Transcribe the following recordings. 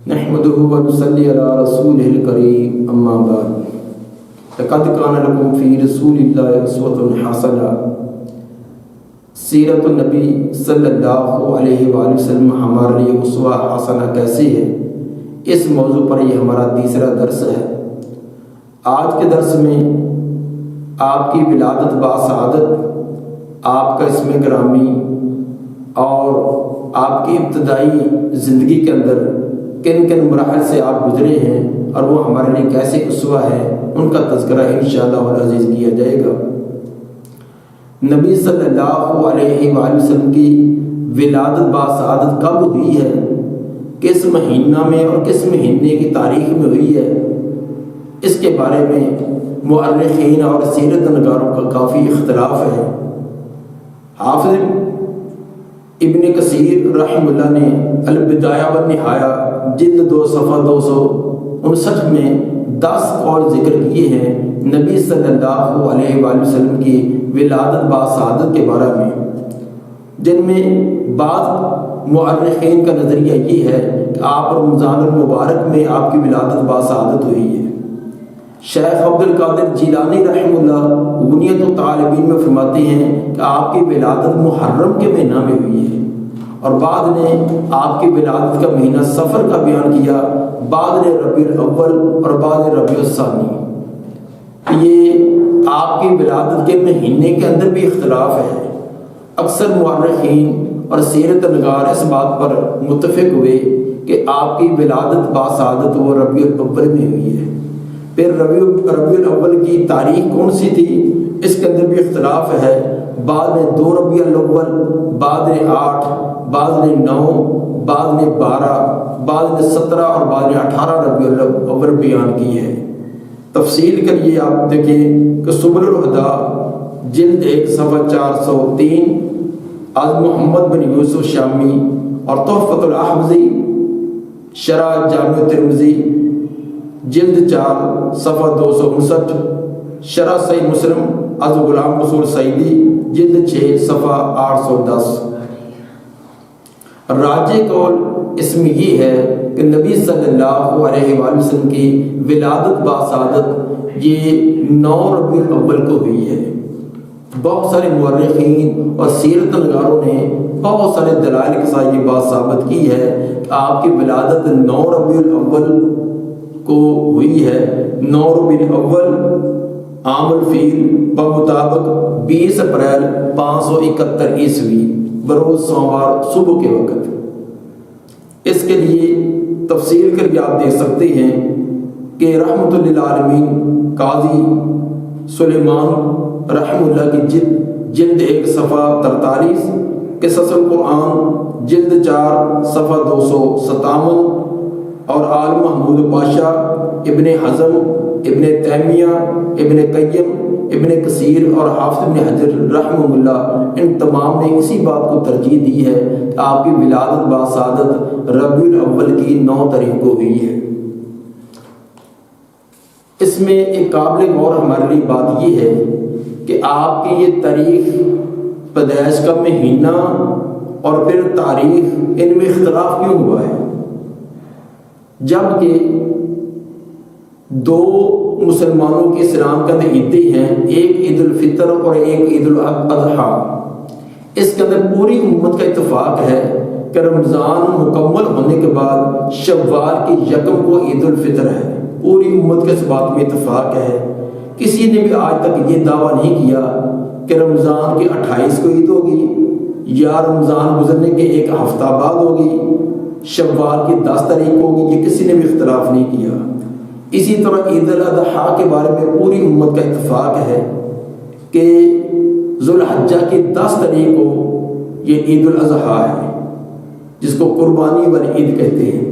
نحمده ونصلي على رسوله الكريم اما بعد لقد كان لكم في رسول الله اسوة حسنة سیرت النبی صلی اللہ علیہ وآلہ وسلم ہمارے لیے اسوہ حسنہ کیسی ہے، اس موضوع پر یہ ہمارا تیسرا درس ہے۔ آج کے درس میں آپ کی ولادت باسعادت، آپ کا اسم گرامی اور آپ کی ابتدائی زندگی کے اندر کن کن مراحل سے آپ گزرے ہیں اور وہ ہمارے لیے کیسے اسوہ ہے، ان کا تذکرہ انشاءاللہ العزیز کیا جائے گا۔ نبی صلی اللہ علیہ وآلہ وسلم کی ولادت باسعادت کب ہوئی ہے، کس مہینہ میں اور کس مہینے کی تاریخ میں ہوئی ہے، اس کے بارے میں مورخین اور سیرت نگاروں کا کافی اختلاف ہے۔ حافظ ابن کثیر رحمہ اللہ نے البدایہ والنہایہ جلد 2 صفحہ 259 میں 10 قول ذکر کیے ہیں نبی صلی اللہ علیہ وآلہ وسلم کی ولادت باسعادت کے بارے میں، جن میں بعض مورخین کا نظریہ یہ ہے کہ آپ رمضان المبارک میں آپ کی ولادت باسعادت ہوئی ہے۔ شیخ عبد القادر جیلانی رحمہ اللہ غنیت الطالبین میں فرماتے ہیں کہ آپ کی ولادت محرم کے مہینہ میں ہوئی ہے، اور بعد نے آپ کی ولادت کا مہینہ سفر کا بیان کیا، بعد نے ربیع الاول اور بعد نے ربیع الثانی۔ یہ آپ کی ولادت کے مہینے کے اندر بھی اختلاف ہے۔ اکثر مورخین اور سیرت نگار اس بات پر متفق ہوئے کہ آپ کی ولادت باسعادت وہ ربیع الاول میں ہوئی ہے۔ پھر ربیع الاول کی تاریخ کون سی تھی، اس کے اندر بھی اختلاف ہے۔ بعد نے 2 ربیع الاول، بعد نے 8، بعد نے 9، بعد نے 12، بعد نے 17 اور بعد نے 18 ربیع الاول بیان کی ہے۔ تفصیل کے لیے آپ دیکھیں کہ سبل الہدیٰ جلد 1 صفحہ 403 از محمد بن یوسف شامی اور تحفۃ الاحمدی شرح جامع ترمذی جلد 4 صفحہ 259 شرح صحیح مسلم از غلام رسول سعیدی جلد 6 صفحہ 810۔ راجح قول اس میں یہ ہے کہ نبی صلی اللہ علیہ وآلہ وسلم کی ولادت باسعادت یہ 9 ربیع الاول کو ہوئی ہے۔ بہت سارے مورخین اور سیرت نگاروں نے بہت سارے دلائل کے ساتھ یہ بات ثابت کی ہے کہ آپ کی ولادت 9 ربیع الاول کو ہوئی ہے۔ 9 ربیع الاول عام الفیل بمطابق 20 اپریل 571 عیسوی بروز سوموار صبح کے وقت۔ اس کے لیے تفصیل کر کے آپ دیکھ سکتے ہیں کہ رحمت للعالمین قاضی سلیمان رحمہ اللہ کی جلد 1 صفحہ 43، قصص القرآن جلد 4 صفحہ 257 اور آل محمود پاشا، ابن حزم، ابن تیمیہ، ابن قیم، ابن کثیر اور حافظ ابن حجر رحمہ اللہ، ان تمام نے اسی بات کو ترجیح دی ہے کہ آپ کی ولادت باسعادت ربیع الاول کی 9 تاریخ کو ہوئی ہے۔ اس میں ایک قابل غور ہمارے لیے بات یہ ہے کہ آپ کی یہ تاریخ، پیدائش کا مہینہ اور پھر تاریخ، ان میں اختلاف کیوں ہوا ہے، جبکہ 2 مسلمانوں کی اسلام کے اندر عیدیں ہیں، ایک عید الفطر اور ایک عید الاضحیٰ۔ اس کے اندر پوری امت کا اتفاق ہے کہ رمضان مکمل ہونے کے بعد شوال کی 1 کو عید الفطر ہے۔ پوری امت کے اس بات میں اتفاق ہے۔ کسی نے بھی آج تک یہ دعویٰ نہیں کیا کہ رمضان کی 28 کو عید ہوگی یا رمضان گزرنے کے 1 ہفتہ بعد ہوگی، شوال کی 10 تاریخ ہوگی، یہ کسی نے بھی اختلاف نہیں کیا۔ اسی طرح عید الاضحیٰ کے بارے میں پوری امت کا اتفاق ہے کہ ذوالحجہ کی 10 تاریخ کو یہ عید الاضحیٰ ہے، جس کو قربانی والی عید کہتے ہیں۔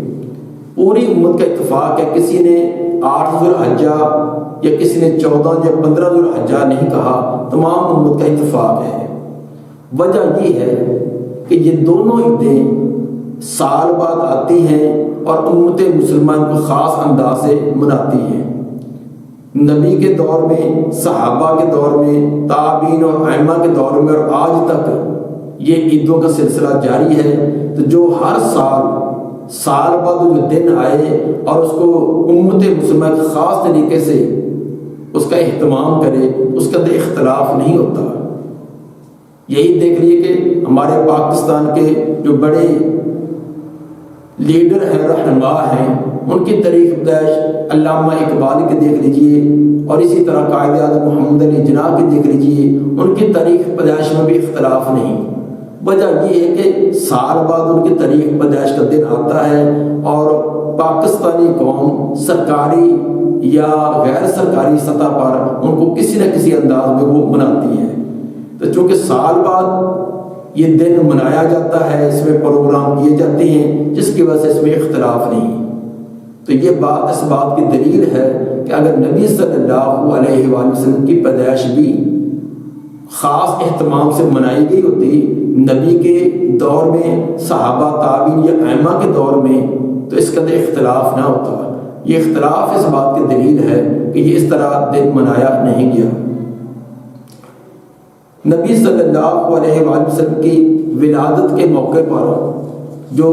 پوری امت کا اتفاق ہے، کسی نے 8 ذوالحجہ یا کسی نے 14 یا 15 ذوالحجہ نہیں کہا، تمام امت کا اتفاق ہے۔ وجہ یہ ہے کہ یہ دونوں عیدیں سال بعد آتی ہیں اور امت مسلمان کو خاص انداز سے مناتی ہیں۔ نبی کے دور میں، صحابہ کے دور میں، تابعین اور ائمہ کے دور میں اور آج تک یہ عیدوں کا سلسلہ جاری ہے۔ تو جو ہر سال سال بعد جو دن آئے اور اس کو امت مسلمہ خاص طریقے سے اس کا اہتمام کرے، اس کا اختلاف نہیں ہوتا۔ یہی دیکھ لیے کہ ہمارے پاکستان کے جو بڑے لیڈر ہیں، رہنما ہیں، ان کی تاریخ پیدائش علامہ اقبال کی دیکھ لیجئے، اور اسی طرح قائد اعظم محمد علی جناح کی دیکھ لیجئے، ان کی تاریخ پیدائش میں بھی اختلاف نہیں۔ وجہ یہ ہے کہ سال بعد ان کی تاریخ پیدائش کا دن آتا ہے اور پاکستانی قوم سرکاری یا غیر سرکاری سطح پر ان کو کسی نہ کسی انداز میں وہ مناتی ہے۔ تو چونکہ سال بعد یہ دن منایا جاتا ہے، اس میں پروگرام کیے جاتے ہیں، جس کی وجہ سے اس میں اختلاف نہیں۔ تو یہ بات اس بات کی دلیل ہے کہ اگر نبی صلی اللہ علیہ وآلہ وسلم کی پیدائش بھی خاص اہتمام سے منائی گئی ہوتی نبی کے دور میں، صحابہ تابعین یا ائمہ کے دور میں، تو اس کا اختلاف نہ ہوتا۔ یہ اختلاف اس بات کی دلیل ہے کہ یہ اس طرح دن منایا نہیں گیا۔ نبی صلی اللہ علیہ وآلہ وسلم کی ولادت کے موقع پر جو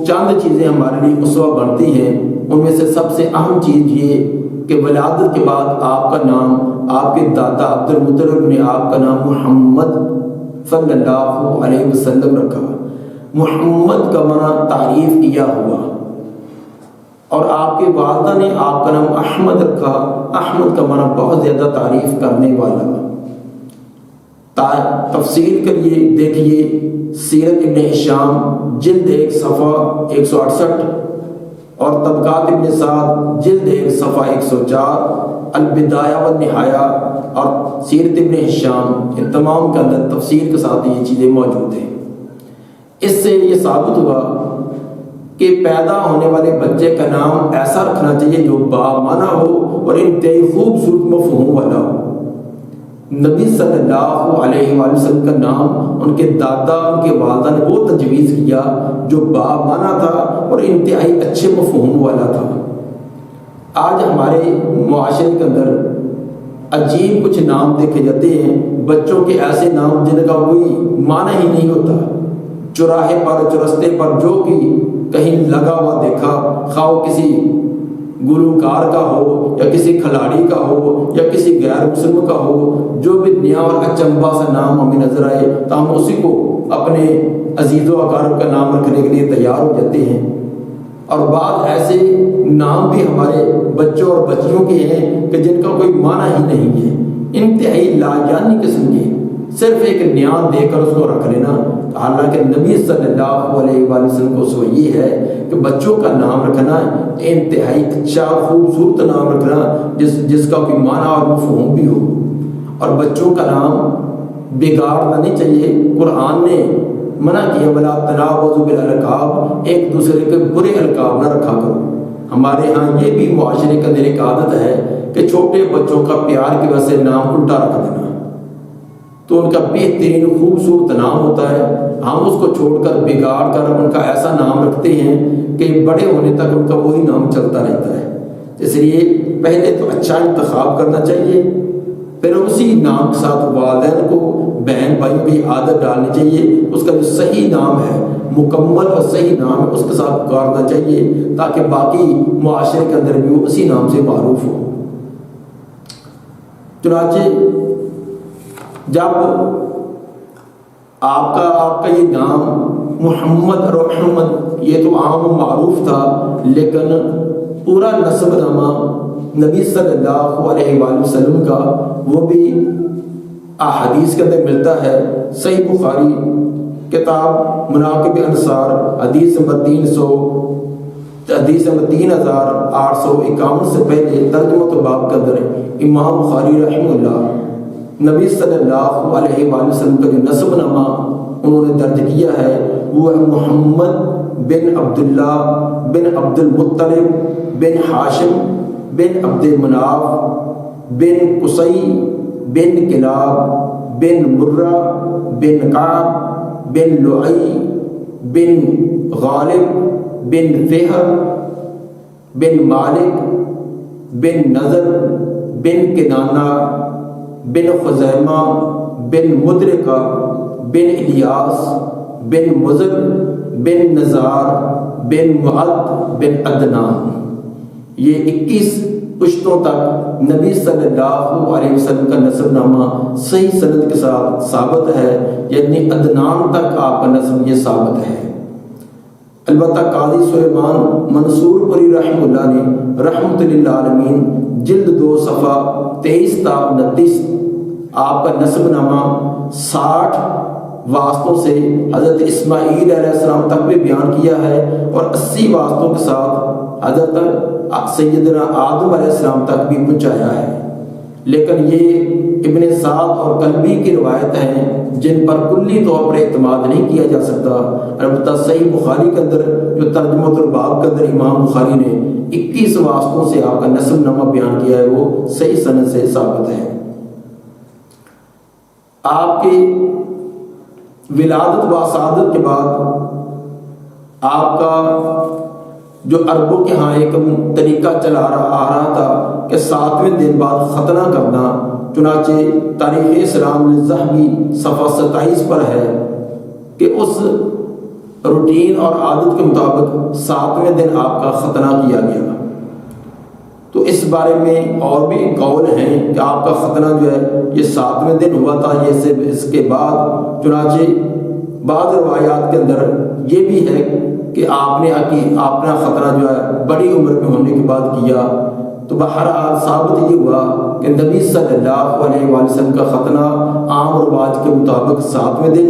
چند چیزیں ہمارے لیے اسوہ بنتی ہیں، ان میں سے سب سے اہم چیز یہ کہ ولادت کے بعد آپ کا نام، آپ کے دادا عبد المطلب نے آپ کا نام محمد صلی اللہ علیہ وسلم رکھا۔ محمد کا معنی تعریف کیا ہوا، اور آپ کے والدہ نے آپ کا نام احمد رکھا۔ احمد کا معنی بہت زیادہ تعریف کرنے والا۔ تفصیل کے لیے دیکھیے سیرت ابن ہشام جلد 1 صفحہ 168 اور طبقات ابن سعد جلد 1 صفحہ 104، البدایہ والنہایہ اور سیرت ابن ہشام، ان تمام کے اندر تفصیل کے ساتھ یہ چیزیں موجود ہیں۔ اس سے یہ ثابت ہوا کہ پیدا ہونے والے بچے کا نام ایسا رکھنا چاہیے جو بامعنی ہو اور انتہائی خوبصورت مفہوم والا ہو۔ نبی صلی اللہ علیہ وآلہ وسلم کا نام ان کے دادا، ان کے والدہ نے وہ تجویز کیا جو بامعنی تھا اور انتہائی اچھے مفہوم والا تھا۔ آج ہمارے معاشرے کے اندر عجیب کچھ نام دیکھے جاتے ہیں، بچوں کے ایسے نام جن کا کوئی معنی ہی نہیں ہوتا۔ چوراہے پر، چرستے پر جو کہ کہیں لگا ہوا دیکھا، خواہ وہ کسی گلوکار کا ہو یا کسی کھلاڑی کا ہو یا کسی غیر مسلم کا ہو، جو بھی نیا اور اچنبا سا نام ہمیں نظر آئے تو ہم اسی کو اپنے عزیز و اقارب کا نام رکھنے کے لیے تیار ہو جاتے ہیں۔ اور بعض ایسے نام بھی ہمارے بچوں اور بچیوں کے ہیں کہ جن کا کوئی معنی ہی نہیں ہے، انتہائی لاجانی قسم کے، صرف ایک نیاز دے کر اس کو رکھ لینا۔ حالانکہ نبی صلی اللہ علیہ وآلہ وسلم کو سو یہ ہے کہ بچوں کا نام رکھنا انتہائی اچھا خوبصورت نام رکھنا جس کا کوئی معنی اور مفہوم بھی ہو، اور بچوں کا نام بگاڑنا نہیں چاہیے۔ قرآن نے منع کیا ولا تنابزوا بالالقاب، ایک دوسرے کے برے القاب نہ رکھا کرو۔ ہمارے ہاں یہ بھی معاشرے کا ایک عادت ہے کہ چھوٹے بچوں کا پیار کی وجہ سے نام الٹا رکھ دینا، تو ان کا بہترین خوبصورت نام ہوتا ہے، ہم اس کو چھوڑ کر بگاڑ کر ان کا ایسا نام رکھتے ہیں کہ بڑے ہونے تک ان کا وہی نام چلتا رہتا ہے۔ اس لیے پہلے تو اچھا انتخاب کرنا چاہیے، پھر اسی نام کے ساتھ والدین کو، بہن بھائیوں کی عادت ڈالنی چاہیے، اس کا جو صحیح نام ہے، مکمل اور صحیح نام ہے، اس کے ساتھ پکارنا چاہیے تاکہ باقی معاشرے کے اندر بھی وہ اسی نام سے معروف ہو۔ چنانچہ جب آپ کا یہ نام محمد اور احمد یہ تو عام و معروف تھا، لیکن پورا نسب نامہ نبی صلی اللہ علیہ وآلہ وسلم کا وہ بھی احادیث کے اندر ملتا ہے۔ صحیح بخاری کتاب مناقب انصار حدیث نمبر 3851 سے پہلے ترجمہ تو باب کے اندر امام بخاری رحمہ اللہ نبی صلی اللہ علیہ وآلہ وسلم کا جو نسب نامہ انہوں نے درج کیا ہے وہ ہے محمد بن عبداللہ بن عبد المطلب بن ہاشم بن عبد مناف بن قصی بن کلاب بن مرہ بن کعب بن لعی بن غالب بن فہر بن مالک بن نضر بن کنانہ بن خزیمہ بن مدرکہ بن الیاس بن مزر بن نزار بن معد بن عدنان، یہ 21 پشتوں تک نبی صلی اللہ علیہ وسلم کا نسب نامہ صحیح سند کے ساتھ ثابت ہے، یعنی عدنان تک آپ کا نسب یہ ثابت ہے۔ البتہ قاضی سلیمان منصور پوری رحمہ اللہ نے رحمت للعالمین جلد 2 صفحہ 23 تا 29 آپ کا نسب نامہ 60 واسطوں سے حضرت اسماعیل علیہ السلام تک بھی بیان کیا ہے، اور 80 واسطوں کے ساتھ حضرت سیدنا آدم علیہ السلام تک بھی پہنچایا ہے۔ لیکن یہ ابن سعد اور قلبی کی روایت ہیں جن پر کلی طور پر اعتماد نہیں کیا جا سکتا۔ البتہ صحیح بخاری کے اندر جو ترجمہ الباب کے اندر امام بخاری نے 21 واسطوں سے آپ کا نسب نامہ بیان کیا ہے، وہ صحیح سند سے ثابت ہے۔ آپ کی ولادت و سعادت کے بعد آپ کا جو عربوں کے ہاں ایک طریقہ چلا آ رہا تھا کہ 7ویں دن بعد ختنہ کرنا، چنانچہ تاریخ اسلام الذہبی صفحہ 27 پر ہے کہ اس روٹین اور عادت کے مطابق 7ویں دن آپ کا ختنہ کیا گیا۔ تو اس بارے میں اور بھی قول ہیں کہ آپ کا ختنہ جو ہے یہ 7ویں دن ہوا تھا، یہ اس کے بعد، چنانچہ بعض روایات کے اندر یہ بھی ہے کہ آپ نے اپنا ختنہ جو ہے بڑی عمر میں ہونے کے بعد کیا۔ تو بہرحال ثابت یہ ہوا کہ نبی صلی اللہ علیہ وآلہ وسلم کا ختنہ عام رواج کے مطابق 7ویں دن،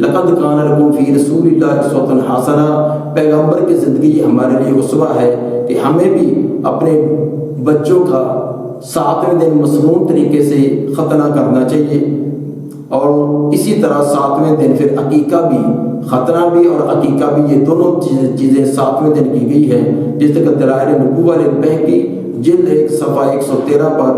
لقد کان لکم فی رسول اللہ اسوۃ حسنہ، پیغمبر کی زندگی ہمارے لیے اسوہ ہے کہ ہمیں بھی اپنے بچوں کا 7ویں دن مسنون طریقے سے ختنہ کرنا چاہیے۔ اور اسی طرح 7ویں دن پھر عقیقہ بھی، ختنہ بھی اور عقیقہ بھی، یہ دونوں چیزیں 7ویں دن کی گئی ہیں، جس طرح دلائل نبوہ البیہقی جلد 1 صفحہ 113 پر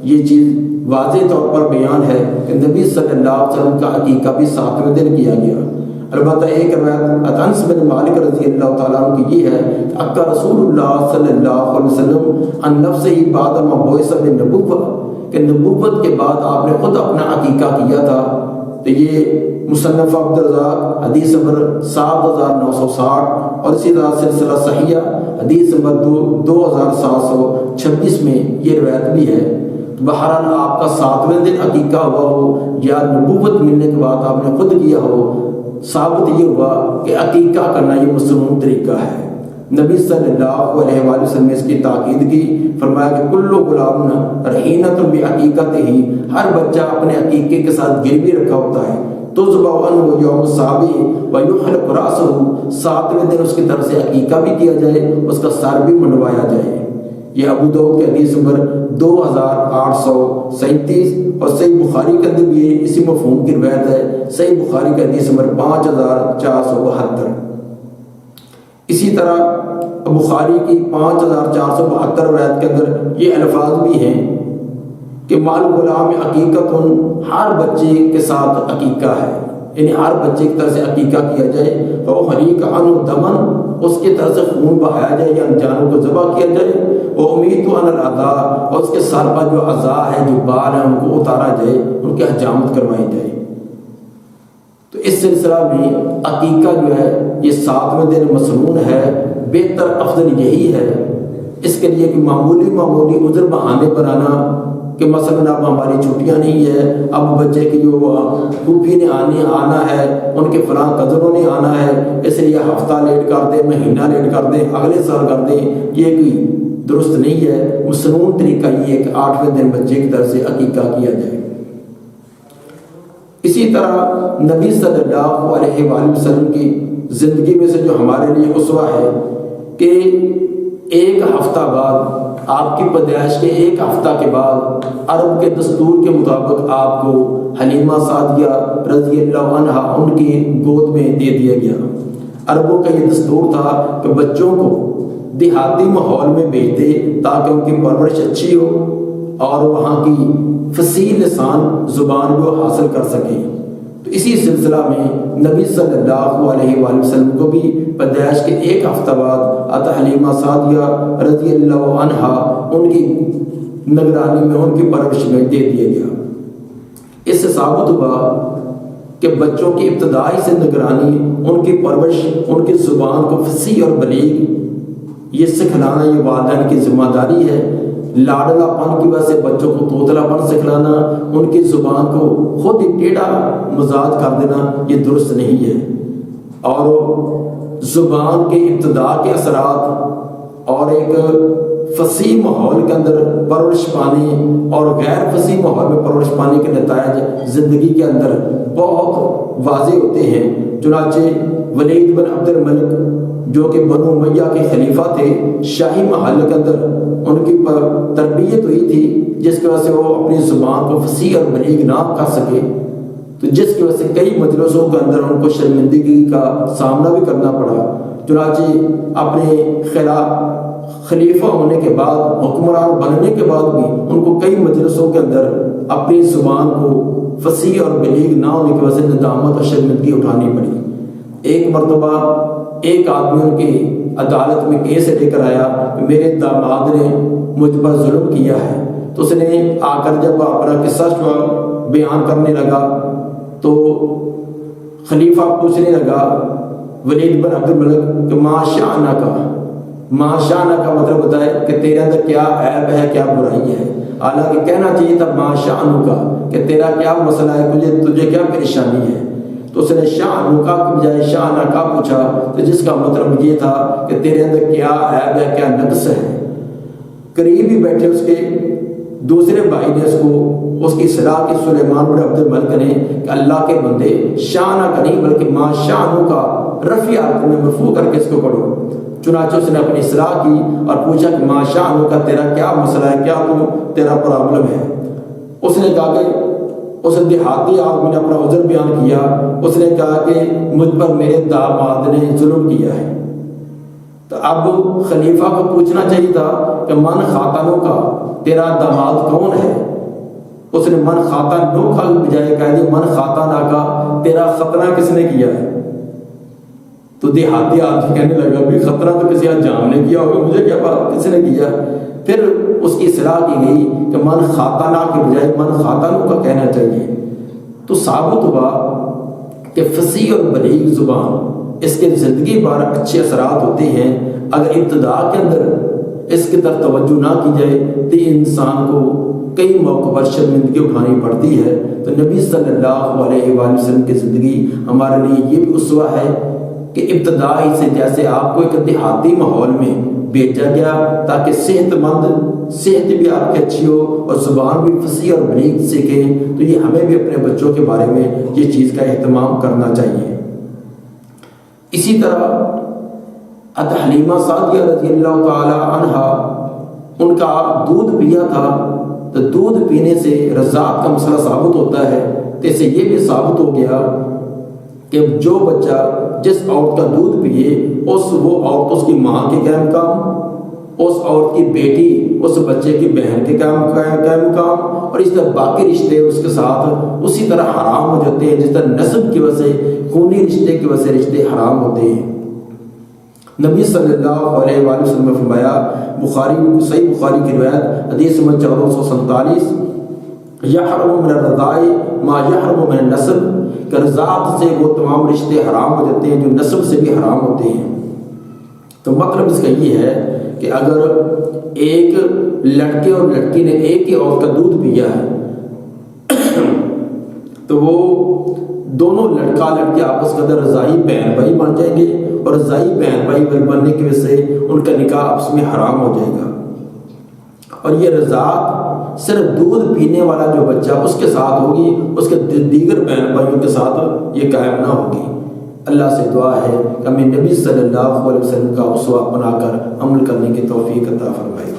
یہ چیز واضح طور پر بیان ہے کہ نبی صلی اللہ علیہ وسلم کا عقیقہ بھی 7ویں دن کیا گیا۔ البتہ ایک روایت انس بن مالک رضی اللہ تعالیٰ عنہ کی یہ ہے کہ عقا رسول اللہ صلی اللہ علیہ وسلم عن نفسہ بعد ما بعث بالنبوۃ، کہ نبوت کے بعد آپ نے خود اپنا عقیقہ کیا تھا۔ تو یہ مصنف عبدالرزاق حدیث نمبر 7960 اور اسی طرح سلسلہ صحیحہ حدیث نمبر 2726 میں یہ روایت بھی ہے۔ بہرحال آپ کا 7ویں دن عقیقہ ہوا ہو یا نبوت ملنے کے بعد آپ نے خود کیا ہو، ثابت یہ ہوا کہ عقیقہ کرنا یہ مسنون طریقہ ہے۔ نبی صلی اللہ علیہ وآلہ وسلم نے اس کی تاکید کی، فرمایا کہ کل غلام رہینۃ بعقیقتہ، ہر بچہ اپنے عقیقے کے ساتھ گروی رکھا ہوتا ہے۔ تذبح عنہ یوم السابع ویحلق رأسہ، 7ویں دن اس کی طرف سے عقیقہ بھی کیا جائے، اس کا سر بھی منڈوایا جائے۔ یہ ابو داؤد کے حدیث نمبر 2837 اور صحیح بخاری کے اندر بھی اسی مفہوم کی روایت ہے، صحیح بخاری کے حدیث نمبر 5472۔ اسی طرح بخاری کی 5472 روایت کے اندر یہ الفاظ بھی ہیں کہ مال غلام عقیقت، ہر بچے کے ساتھ عقیقہ ہے، یعنی ہر بچے کی طرف سے عقیقہ کیا جائے۔ وہ حریق عنہ دمن، اس کی طرف سے خون بہایا جائے یا جانوں کو ذبح کیا جائے۔ وہ امید عن الاعضاء، اور اس کے سر پر جو اعضاء ہیں، جو بال ہیں، ان کو اتارا جائے، ان کی حجامت کروائی جائے۔ تو اس سلسلہ میں عقیقہ جو ہے یہ 7ویں دن مسنون ہے۔ بہتر افضل یہی ہے، اس کے لیے کہ معمولی عذر بہانے پر آنا کہ مثلا اب ہماری چھٹیاں نہیں ہے، اب بچے کی جو پھوپھی نے آنا ہے، ان کے فلاں کزنوں نے آنا ہے، اس لیے ہفتہ لیٹ کر دیں، مہینہ لیٹ کر دیں، اگلے سال کر دیں، یہ کوئی درست نہیں ہے۔ مسنون طریقہ یہ ہے کہ 8ویں دن بچے کی طرف سے عقیقہ کیا جائے۔ اسی طرح نبی صلی اللہ علیہ وآلہ وسلم کی زندگی میں سے جو ہمارے لیے اسوہ ہے کہ 1 ہفتہ بعد، آپ کی پیدائش کے 1 ہفتہ کے بعد عرب کے دستور کے مطابق آپ کو حلیمہ سعدیہ رضی اللہ عنہا ان کی گود میں دے دیا گیا۔ عربوں کا یہ دستور تھا کہ بچوں کو دیہاتی ماحول میں بھیج دے تاکہ ان کی پرورش اچھی ہو اور وہاں کی فصیح لسان زبان کو حاصل کر سکیں۔ تو اسی سلسلہ میں نبی صلی اللہ علیہ وآلہ وسلم کو بھی پیدائش کے 1 ہفتہ بعد حلیمہ سعدیہ رضی اللہ عنہا ان کی نگرانی میں، ان کی پرورش میں دے دیا گیا۔ اس سے ثابت ہوا کہ بچوں کی ابتدائی سے نگرانی، ان کی پرورش، ان کی زبان کو فصیح اور بلیغ یہ سکھلانا یہ والدین کی ذمہ داری ہے۔ لاڈلا پن کی وجہ سے بچوں کو توتلا پن سکھلانا، ان کی زبان کو خود ہی ٹیڑھا مزاج کر دینا یہ درست نہیں ہے۔ اور زبان کے ابتدا کے اثرات اور ایک فصیح ماحول کے اندر پرورش پانے اور غیر فصیح ماحول میں پرورش پانے کے نتائج زندگی کے اندر بہت واضح ہوتے ہیں۔ چنانچہ ولید بن عبد الملک جو کہ بنو امیہ کے خلیفہ تھے، شاہی محل کے اندر ان کی تربیت ہوئی تھی جس کی وجہ سے وہ اپنی زبان کو فصیح اور بلیغ نہ کر سکے، تو جس کی وجہ سے کئی مجلسوں کے اندر ان کو شرمندگی کا سامنا بھی کرنا پڑا۔ چنانچہ اپنے خلیفہ ہونے کے بعد، حکمران بننے کے بعد بھی ان کو کئی مجلسوں کے اندر اپنی زبان کو فصیح اور بلیغ نہ ہونے کی وجہ سے ندامت اور شرمندگی اٹھانی پڑی۔ ایک مرتبہ ایک آدمی ان کی عدالت میں کیس لے کر آیا کہ میرے داماد نے مجھ پر ظلم کیا ہے، تو اس نے آ کر جب اپنا قصہ بیان کرنے لگا تو خلیفہ پوچھنے لگا ولید بن عبد الملک کہ ما شأنک کا مطلب ہوتا ہے کہ تیرے اندر کیا عیب ہے، کیا برائی ہے۔ حالانکہ کہنا چاہیے تھا ما شأنک کہ تیرا کیا مسئلہ ہے، تجھے کیا پریشانی ہے۔ تو اس نے شأنک کی بجائے شأنک پوچھا، تو جس کا مطلب یہ تھا کہ تیرے اندر کیا عیب ہے، کیا نقص ہے۔ قریب ہی بیٹھے اس کے دوسرے بھائی نے اس کی اصلاح کی، سلیمان بن عبد الملک نے، کہ اللہ کے بندے شأنک نہیں بلکہ ما شأنک رفیع حالت میں مرفوع کر کے اس کو پڑھو۔ چنانچہ اس نے اپنی اصلاح کی اور پوچھا کہ ما شأنک تیرا کیا مسئلہ ہے، کیا تیرا پرابلم ہے۔ اس نے کہا کہ اس دیہاتی آدمی نے اپنا عذر بیان کیا، اس نے کہا کہ مجھ پر میرے داماد نے ظلم کیا ہے۔ تو اب خلیفہ کو پوچھنا چاہیے تھا کہ من خاتنوں کا، تیرا داماد کون ہے؟ اس نے من خاتنوں کا بجائے کہہ دیا من خاتنہ کا، تیرا ختنہ کس نے کیا ہے؟ تو دیہاتی آدمی کہنے لگا بھی ختنہ تو کسی جام نے کیا ہوگا، مجھے کیا پتا کس نے کیا۔ پھر اس کی اصلاح کی گئی کہ من خاتنہ کے بجائے من خاتنوں کا کہنا چاہیے۔ تو ثابت ہوا کہ فصیح اور بلیغ زبان اس کے زندگی پر اچھے اثرات ہوتے ہیں۔ اگر ابتدا کے اندر اس کی طرف توجہ نہ کی جائے تو انسان کو کئی موقع پر شرمندگی اٹھانی پڑتی ہے۔ تو نبی صلی اللہ علیہ وآلہ وسلم کی زندگی ہمارے لیے یہ بھی اسوہ ہے کہ ابتدائی سے جیسے آپ کو ایک دیہاتی ماحول میں بھیجا گیا تاکہ صحت بھی آپ کی اچھی ہو اور زبان بھی فصیح اور بلیغ سیکھیں، تو یہ ہمیں بھی اپنے بچوں کے بارے میں یہ چیز کا اہتمام کرنا چاہیے۔ اسی طرح حلیمہ سعدیہ رضی اللہ تعالی عنہا، ان کا دودھ پیا تھا تو دودھ پینے سے رضاعت کا مسئلہ ثابت ہوتا ہے، تو اسے یہ بھی ثابت ہو گیا کہ جو بچہ جس عورت کا دودھ پیے وہ عورت اس کی ماں کے قائم مقام، اس عورت کی بیٹی اس بچے کی بہن کے قائم مقام، اور اس طرح باقی رشتے اس کے ساتھ اسی طرح حرام ہو جاتے ہیں جس طرح نسب کی وجہ سے، خونی رشتے کی وجہ سے رشتے حرام ہوتے ہیں۔ نبی صلی اللہ علیہ وآلہ وسلم نے فرمایا، صحیح بخاری کی روایت حدیث نمبر 1447، یحرم من الرضاع ما یحرم من النسب، کہ رضاعت سے وہ تمام رشتے حرام ہو جاتے ہیں جو نسب سے بھی حرام ہوتے ہیں۔ تو مطلب اس کا یہ ہے کہ اگر ایک لڑکے اور لڑکی نے ایک ہی عورت کا دودھ پیا ہے تو وہ دونوں لڑکا لڑکی آپس کے اندر رضاعی بہن بھائی بن جائیں گے، اور رضاعی بہن بھائی بننے کی وجہ سے ان کا نکاح آپس میں حرام ہو جائے گا۔ اور یہ رضاعت صرف دودھ پینے والا جو بچہ اس کے ساتھ ہوگی، اس کے دیگر بہن بھائیوں کے ساتھ یہ قائم نہ ہوگی۔ اللہ سے دعا ہے کہ ہمیں نبی صلی اللہ علیہ وسلم کا اسوہ بنا کر عمل کرنے کی توفیق عطا فرمائے۔